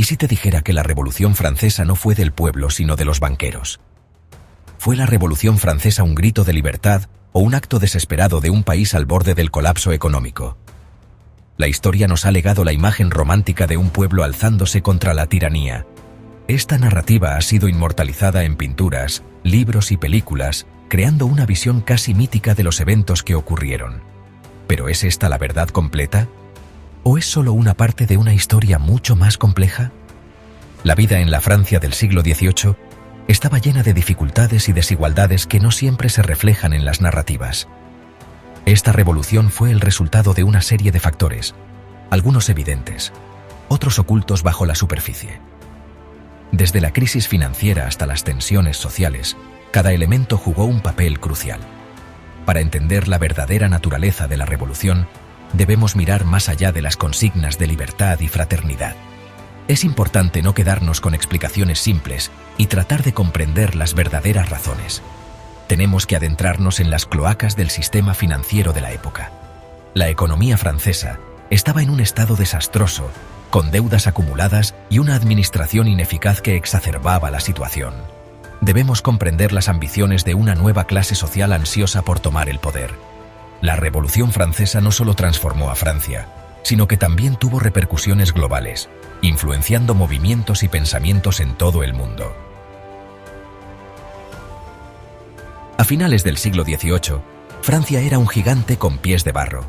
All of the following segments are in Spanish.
si te dijera que la Revolución Francesa no fue del pueblo, sino de los banqueros? ¿Fue la Revolución Francesa un grito de libertad o un acto desesperado de un país al borde del colapso económico? La historia nos ha legado la imagen romántica de un pueblo alzándose contra la tiranía. Esta narrativa ha sido inmortalizada en pinturas, libros y películas, creando una visión casi mítica de los eventos que ocurrieron. ¿Pero es esta la verdad completa? ¿O es solo una parte de una historia mucho más compleja? La vida en la Francia del siglo XVIII estaba llena de dificultades y desigualdades que no siempre se reflejan en las narrativas. Esta revolución fue el resultado de una serie de factores, algunos evidentes, otros ocultos bajo la superficie. Desde la crisis financiera hasta las tensiones sociales, cada elemento jugó un papel crucial. Para entender la verdadera naturaleza de la revolución, debemos mirar más allá de las consignas de libertad y fraternidad. Es importante no quedarnos con explicaciones simples y tratar de comprender las verdaderas razones. Tenemos que adentrarnos en las cloacas del sistema financiero de la época. La economía francesa estaba en un estado desastroso, con deudas acumuladas y una administración ineficaz que exacerbaba la situación. Debemos comprender las ambiciones de una nueva clase social ansiosa por tomar el poder. La Revolución Francesa no solo transformó a Francia, sino que también tuvo repercusiones globales, influenciando movimientos y pensamientos en todo el mundo. A finales del siglo XVIII, Francia era un gigante con pies de barro.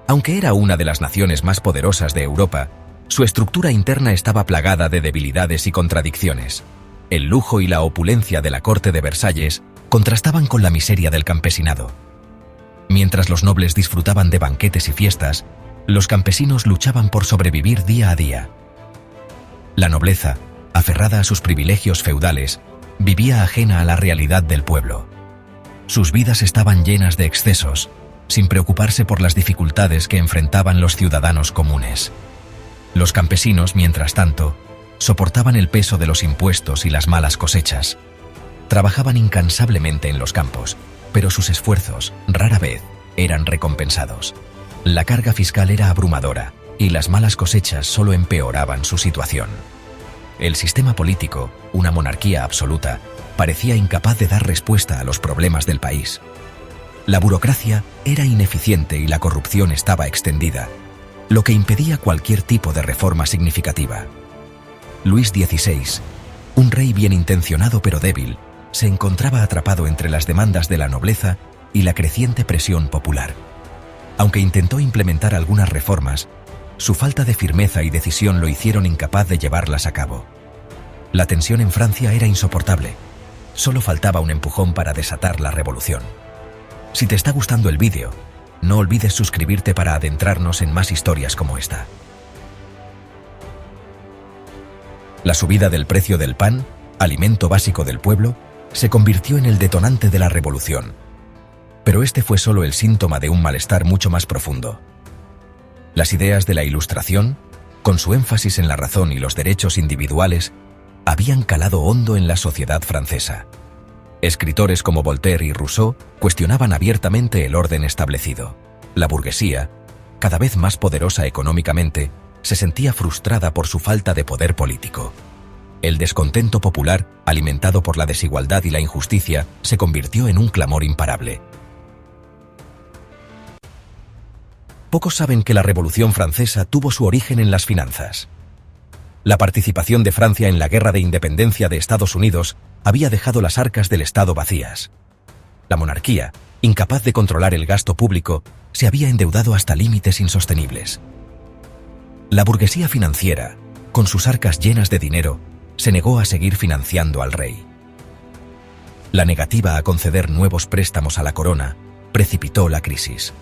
Aunque era una de las naciones más poderosas de Europa, su estructura interna estaba plagada de debilidades y contradicciones. El lujo y la opulencia de la corte de Versalles contrastaban con la miseria del campesinado. Mientras los nobles disfrutaban de banquetes y fiestas, los campesinos luchaban por sobrevivir día a día. La nobleza, aferrada a sus privilegios feudales, vivía ajena a la realidad del pueblo. Sus vidas estaban llenas de excesos, sin preocuparse por las dificultades que enfrentaban los ciudadanos comunes. Los campesinos, mientras tanto, soportaban el peso de los impuestos y las malas cosechas. Trabajaban incansablemente en los campos, pero sus esfuerzos, rara vez, eran recompensados. La carga fiscal era abrumadora, y las malas cosechas solo empeoraban su situación. El sistema político, una monarquía absoluta, parecía incapaz de dar respuesta a los problemas del país. La burocracia era ineficiente y la corrupción estaba extendida, lo que impedía cualquier tipo de reforma significativa. Luis XVI, un rey bien intencionado pero débil, se encontraba atrapado entre las demandas de la nobleza y la creciente presión popular. Aunque intentó implementar algunas reformas, su falta de firmeza y decisión lo hicieron incapaz de llevarlas a cabo. La tensión en Francia era insoportable. Solo faltaba un empujón para desatar la revolución. Si te está gustando el vídeo, no olvides suscribirte para adentrarnos en más historias como esta. La subida del precio del pan, alimento básico del pueblo, se convirtió en el detonante de la revolución. Pero este fue solo el síntoma de un malestar mucho más profundo. Las ideas de la Ilustración, con su énfasis en la razón y los derechos individuales, habían calado hondo en la sociedad francesa. Escritores como Voltaire y Rousseau cuestionaban abiertamente el orden establecido. La burguesía, cada vez más poderosa económicamente, se sentía frustrada por su falta de poder político. El descontento popular, alimentado por la desigualdad y la injusticia, se convirtió en un clamor imparable. Pocos saben que la Revolución Francesa tuvo su origen en las finanzas. La participación de Francia en la Guerra de Independencia de Estados Unidos había dejado las arcas del Estado vacías. La monarquía, incapaz de controlar el gasto público, se había endeudado hasta límites insostenibles. La burguesía financiera, con sus arcas llenas de dinero, se negó a seguir financiando al rey. La negativa a conceder nuevos préstamos a la corona precipitó la crisis.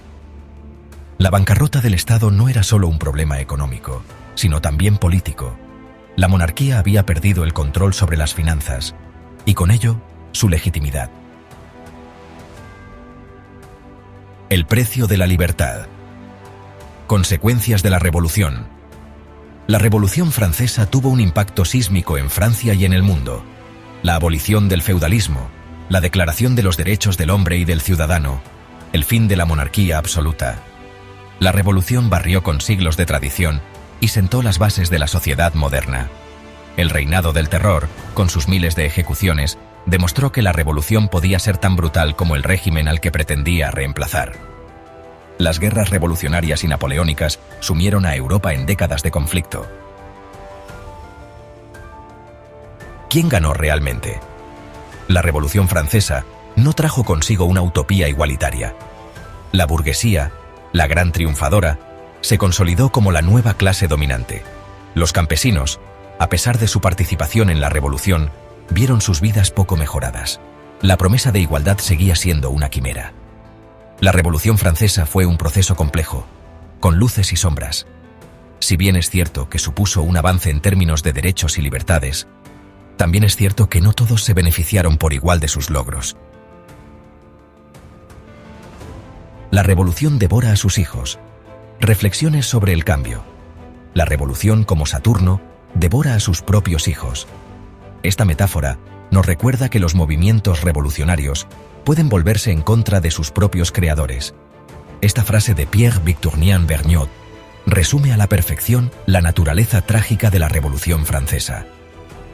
La bancarrota del Estado no era solo un problema económico, sino también político. La monarquía había perdido el control sobre las finanzas, y con ello, su legitimidad. El precio de la libertad. Consecuencias de la Revolución. La Revolución Francesa tuvo un impacto sísmico en Francia y en el mundo. La abolición del feudalismo, la declaración de los derechos del hombre y del ciudadano, el fin de la monarquía absoluta. La revolución barrió con siglos de tradición y sentó las bases de la sociedad moderna. El reinado del terror, con sus miles de ejecuciones, demostró que la revolución podía ser tan brutal como el régimen al que pretendía reemplazar. Las guerras revolucionarias y napoleónicas sumieron a Europa en décadas de conflicto. ¿Quién ganó realmente? La Revolución Francesa no trajo consigo una utopía igualitaria. La burguesía, la gran triunfadora, se consolidó como la nueva clase dominante. Los campesinos, a pesar de su participación en la revolución, vieron sus vidas poco mejoradas. La promesa de igualdad seguía siendo una quimera. La Revolución Francesa fue un proceso complejo, con luces y sombras. Si bien es cierto que supuso un avance en términos de derechos y libertades, también es cierto que no todos se beneficiaron por igual de sus logros. La revolución devora a sus hijos. Reflexiones sobre el cambio. La revolución, como Saturno, devora a sus propios hijos. Esta metáfora nos recuerda que los movimientos revolucionarios pueden volverse en contra de sus propios creadores. Esta frase de Pierre Victorien Vergniaud resume a la perfección la naturaleza trágica de la Revolución Francesa.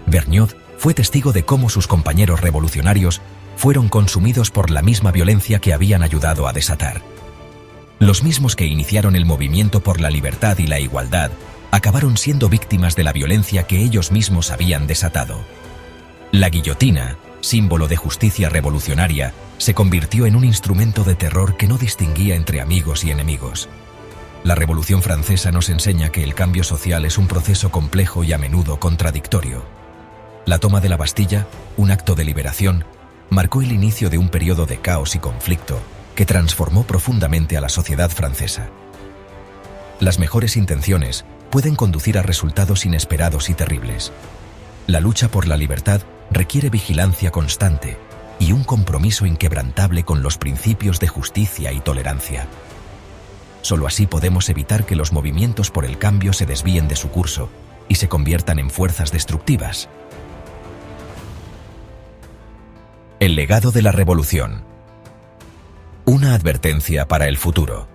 Vergniaud fue testigo de cómo sus compañeros revolucionarios fueron consumidos por la misma violencia que habían ayudado a desatar. Los mismos que iniciaron el movimiento por la libertad y la igualdad acabaron siendo víctimas de la violencia que ellos mismos habían desatado. La guillotina, símbolo de justicia revolucionaria, se convirtió en un instrumento de terror que no distinguía entre amigos y enemigos. La Revolución Francesa nos enseña que el cambio social es un proceso complejo y a menudo contradictorio. La toma de la Bastilla, un acto de liberación, marcó el inicio de un periodo de caos y conflicto que transformó profundamente a la sociedad francesa. Las mejores intenciones pueden conducir a resultados inesperados y terribles. La lucha por la libertad requiere vigilancia constante y un compromiso inquebrantable con los principios de justicia y tolerancia. Solo así podemos evitar que los movimientos por el cambio se desvíen de su curso y se conviertan en fuerzas destructivas. El legado de la revolución. Una advertencia para el futuro.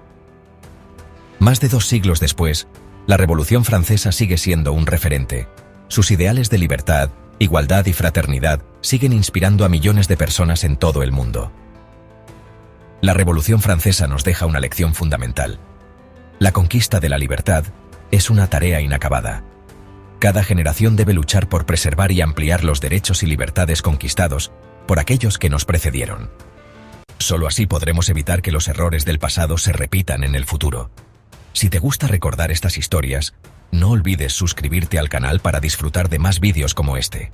Más de 2 siglos después, la Revolución Francesa sigue siendo un referente. Sus ideales de libertad, igualdad y fraternidad siguen inspirando a millones de personas en todo el mundo. La Revolución Francesa nos deja una lección fundamental. La conquista de la libertad es una tarea inacabada. Cada generación debe luchar por preservar y ampliar los derechos y libertades conquistados por aquellos que nos precedieron. Solo así podremos evitar que los errores del pasado se repitan en el futuro. Si te gusta recordar estas historias, no olvides suscribirte al canal para disfrutar de más vídeos como este.